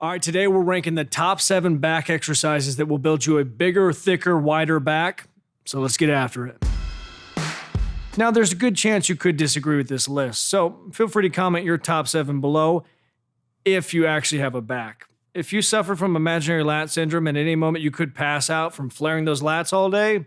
All right, today we're ranking the top 7 back exercises that will build you a bigger, thicker, wider back. So let's get after it. Now, there's a good chance you could disagree with this list, so feel free to comment your top 7 below if you actually have a back. If you suffer from imaginary lat syndrome and at any moment you could pass out from flaring those lats all day,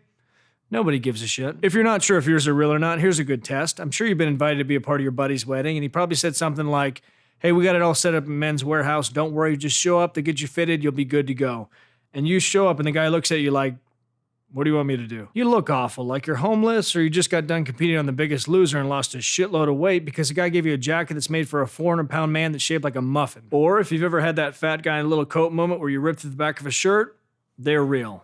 nobody gives a shit. If you're not sure if yours are real or not, here's a good test. I'm sure you've been invited to be a part of your buddy's wedding, and he probably said something like, "Hey, we got it all set up in Men's Warehouse. Don't worry, just show up, they get you fitted, you'll be good to go." And you show up and the guy looks at you like, "What do you want me to do?" You look awful, like you're homeless or you just got done competing on The Biggest Loser and lost a shitload of weight because the guy gave you a jacket that's made for a 400-pound man that's shaped like a muffin. Or if you've ever had that fat guy in a little coat moment where you ripped through the back of a shirt, they're real.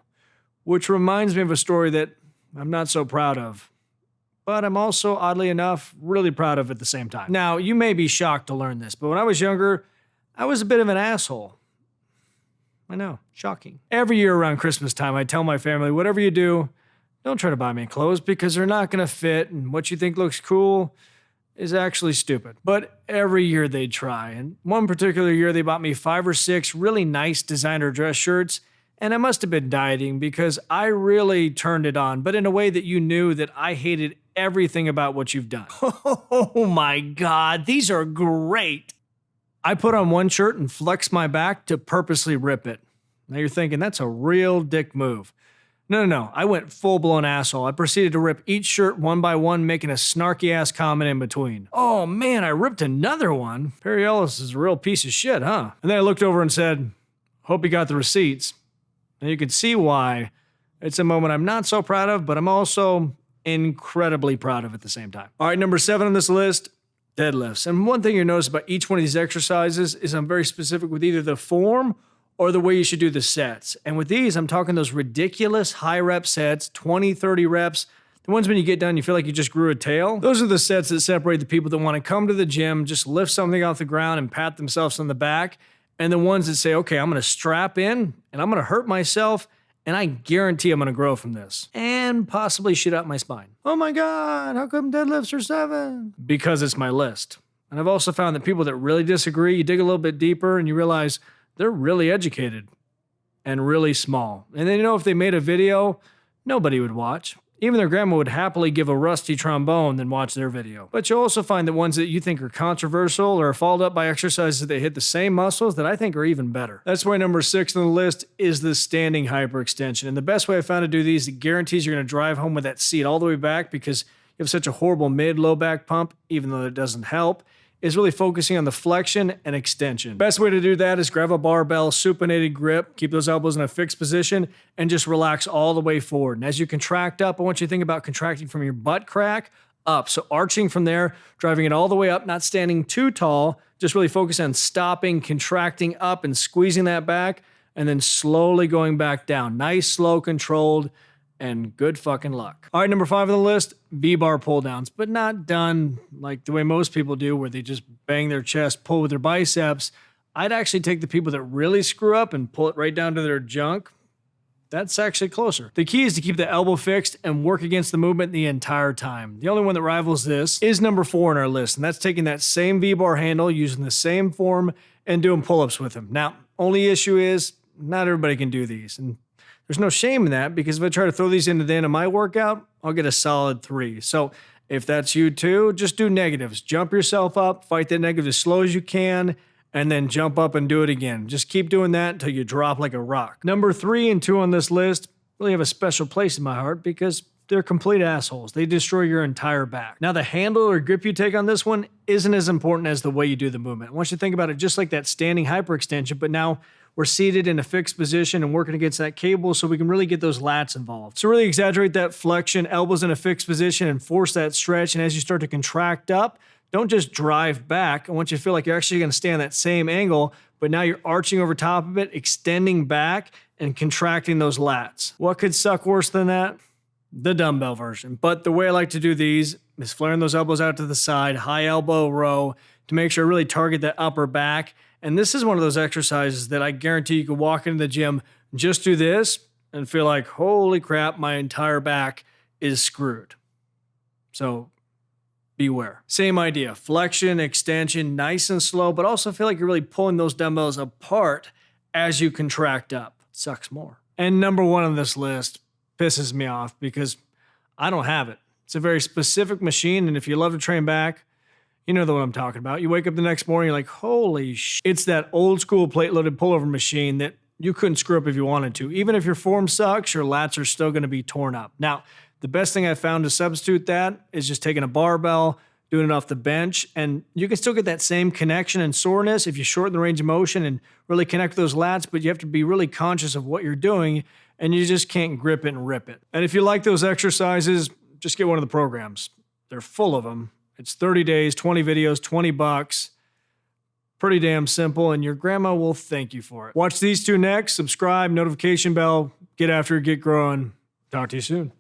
Which reminds me of a story that I'm not so proud of, but I'm also, oddly enough, really proud of at the same time. Now, you may be shocked to learn this, but when I was younger, I was a bit of an asshole. I know, shocking. Every year around Christmas time, I tell my family, whatever you do, don't try to buy me clothes because they're not gonna fit, and what you think looks cool is actually stupid. But every year they'd try, and one particular year they bought me 5 or 6 really nice designer dress shirts, and I must have been dieting because I really turned it on, but in a way that you knew that I hated everything about what you've done. Oh my God, these are great. I put on one shirt and flexed my back to purposely rip it. Now you're thinking, that's a real dick move. No. I went full-blown asshole. I proceeded to rip each shirt one by one, making a snarky-ass comment in between. "Oh man, I ripped another one. Perry Ellis is a real piece of shit, huh?" And then I looked over and said, "Hope you got the receipts." Now you can see why it's a moment I'm not so proud of, but I'm also incredibly proud of at the same time. All right, number 7 on this list, deadlifts. And one thing you notice about each one of these exercises is I'm very specific with either the form or the way you should do the sets. And with these, I'm talking those ridiculous high rep sets, 20, 30 reps. The ones when you get done, you feel like you just grew a tail. Those are the sets that separate the people that want to come to the gym, just lift something off the ground and pat themselves on the back, and the ones that say, okay, I'm going to strap in and I'm going to hurt myself, and I guarantee I'm going to grow from this. And possibly shit out my spine. Oh my God, how come deadlifts are 7? Because it's my list. And I've also found that people that really disagree, you dig a little bit deeper and you realize they're really educated and really small. And then, you know, if they made a video, nobody would watch. Even their grandma would happily give a rusty trombone than watch their video. But you'll also find that ones that you think are controversial or are followed up by exercises that hit the same muscles that I think are even better. That's why number 6 on the list is the standing hyperextension. And the best way I found to do these, it guarantees you're going to drive home with that seat all the way back because you have such a horrible mid-low back pump, even though it doesn't help, is really focusing on the flexion and extension. Best way to do that is grab a barbell, supinated grip, keep those elbows in a fixed position, and just relax all the way forward. And as you contract up, I want you to think about contracting from your butt crack up. So arching from there, driving it all the way up, not standing too tall, just really focus on stopping, contracting up and squeezing that back, and then slowly going back down. Nice, slow, controlled, and good fucking luck. All right, number 5 on the list, V-bar pull downs, but not done like the way most people do where they just bang their chest, pull with their biceps. I'd actually take the people that really screw up and pull it right down to their junk. That's actually closer. The key is to keep the elbow fixed and work against the movement the entire time. The only one that rivals this is number 4 on our list, and that's taking that same V-bar handle, using the same form, and doing pull-ups with them. Now, only issue is not everybody can do these, and there's no shame in that because if I try to throw these into the end of my workout, I'll get a solid 3. So if that's you too, just do negatives. Jump yourself up, fight that negative as slow as you can, and then jump up and do it again. Just keep doing that until you drop like a rock. Number 3 and 2 on this list really have a special place in my heart because they're complete assholes. They destroy your entire back. Now, the handle or grip you take on this one isn't as important as the way you do the movement. I want you to think about it just like that standing hyperextension, but now we're seated in a fixed position and working against that cable so we can really get those lats involved. So really exaggerate that flexion, elbows in a fixed position, and force that stretch. And as you start to contract up, don't just drive back. I want you to feel like you're actually going to stay on that same angle, but now you're arching over top of it, extending back, and contracting those lats. What could suck worse than that? The dumbbell version. But the way I like to do these is flaring those elbows out to the side, high elbow row, to make sure I really target that upper back. And this is one of those exercises that I guarantee you could walk into the gym, just do this, and feel like, holy crap, my entire back is screwed. So beware. Same idea, flexion, extension, nice and slow, but also feel like you're really pulling those dumbbells apart as you contract up. Sucks more. And number one on this list pisses me off because I don't have it. It's a very specific machine, and if you love to train back, you know what I'm talking about. You wake up the next morning, you're like, holy shit. It's that old school plate-loaded pullover machine that you couldn't screw up if you wanted to. Even if your form sucks, your lats are still going to be torn up. Now, the best thing I found to substitute that is just taking a barbell, doing it off the bench, and you can still get that same connection and soreness if you shorten the range of motion and really connect those lats, but you have to be really conscious of what you're doing, and you just can't grip it and rip it. And if you like those exercises, just get one of the programs. They're full of them. It's 30 days, 20 videos, $20. Pretty damn simple, and your grandma will thank you for it. Watch these two next, subscribe, notification bell, get after it, get growing. Talk to you soon.